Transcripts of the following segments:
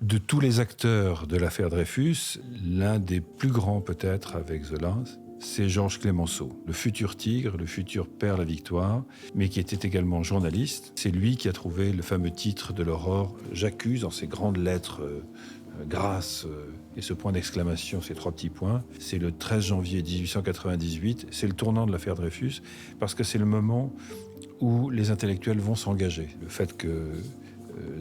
De tous les acteurs de l'affaire Dreyfus, l'un des plus grands peut-être avec Zola, c'est Georges Clemenceau, le futur tigre, le futur père la victoire, mais qui était également journaliste. C'est lui qui a trouvé le fameux titre de l'Aurore, « J'accuse », en ces grandes lettres grasses et ce point d'exclamation, ces 3 petits points. C'est le 13 janvier 1898, c'est le tournant de l'affaire Dreyfus, parce que c'est le moment où les intellectuels vont s'engager. Le fait que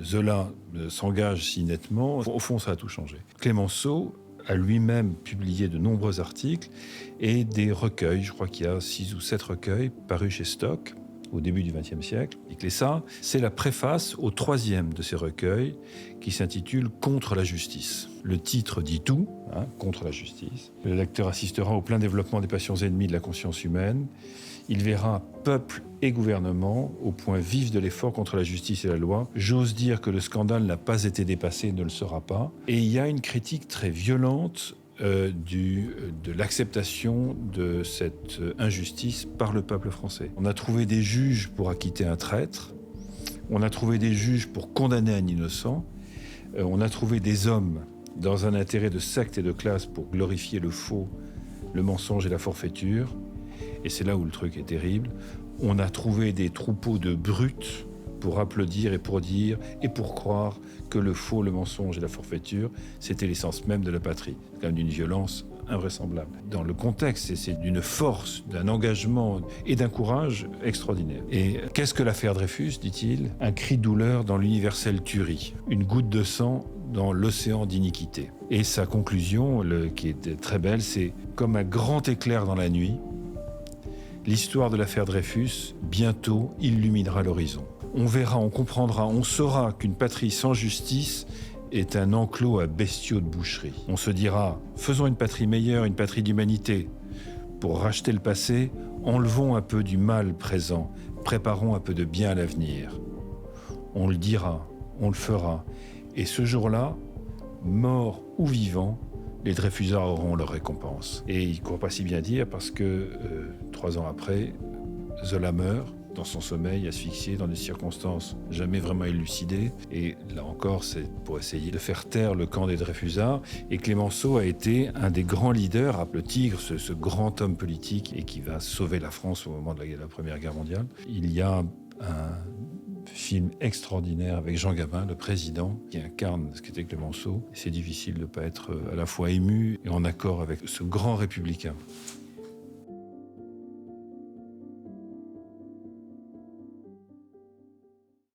Zola s'engage si nettement, au fond, ça a tout changé. Clemenceau a lui-même publié de nombreux articles et des recueils, je crois qu'il y a 6 ou 7 recueils parus chez Stock au début du XXe siècle. Et ça, c'est la préface au 3e de ces recueils qui s'intitule « Contre la justice ». Le titre dit tout, contre la justice. Le lecteur assistera au plein développement des passions ennemies de la conscience humaine. Il verra peuple et gouvernement au point vif de l'effort contre la justice et la loi. J'ose dire que le scandale n'a pas été dépassé, ne le sera pas. Et il y a une critique très violente de l'acceptation de cette injustice par le peuple français. On a trouvé des juges pour acquitter un traître, on a trouvé des juges pour condamner un innocent, on a trouvé des hommes dans un intérêt de secte et de classe pour glorifier le faux, le mensonge et la forfaiture. Et c'est là où le truc est terrible. On a trouvé des troupeaux de brutes pour applaudir et pour dire et pour croire que le faux, le mensonge et la forfaiture, c'était l'essence même de la patrie. C'est quand même d'une violence invraisemblable. Dans le contexte, c'est d'une force, d'un engagement et d'un courage extraordinaire. Et qu'est-ce que l'affaire Dreyfus, dit-il ? Un cri de douleur dans l'universelle tuerie, une goutte de sang dans l'océan d'iniquité. Et sa conclusion, qui est très belle, c'est « Comme un grand éclair dans la nuit, l'histoire de l'affaire Dreyfus, bientôt, illuminera l'horizon. On verra, on comprendra, on saura qu'une patrie sans justice est un enclos à bestiaux de boucherie. On se dira, faisons une patrie meilleure, une patrie d'humanité. Pour racheter le passé, enlevons un peu du mal présent, préparons un peu de bien à l'avenir. On le dira, on le fera. Et ce jour-là, morts ou vivants, les Dreyfusards auront leur récompense. Et il ne croit pas si bien dire parce que 3 ans après, Zola meurt dans son sommeil, asphyxié dans des circonstances jamais vraiment élucidées. Et là encore, c'est pour essayer de faire taire le camp des Dreyfusards. Et Clemenceau a été un des grands leaders, le Tigre, ce grand homme politique et qui va sauver la France au moment de la Première Guerre mondiale. Il y a un film extraordinaire avec Jean Gabin, le président, qui incarne ce qu'était Clemenceau. C'est difficile de ne pas être à la fois ému et en accord avec ce grand républicain.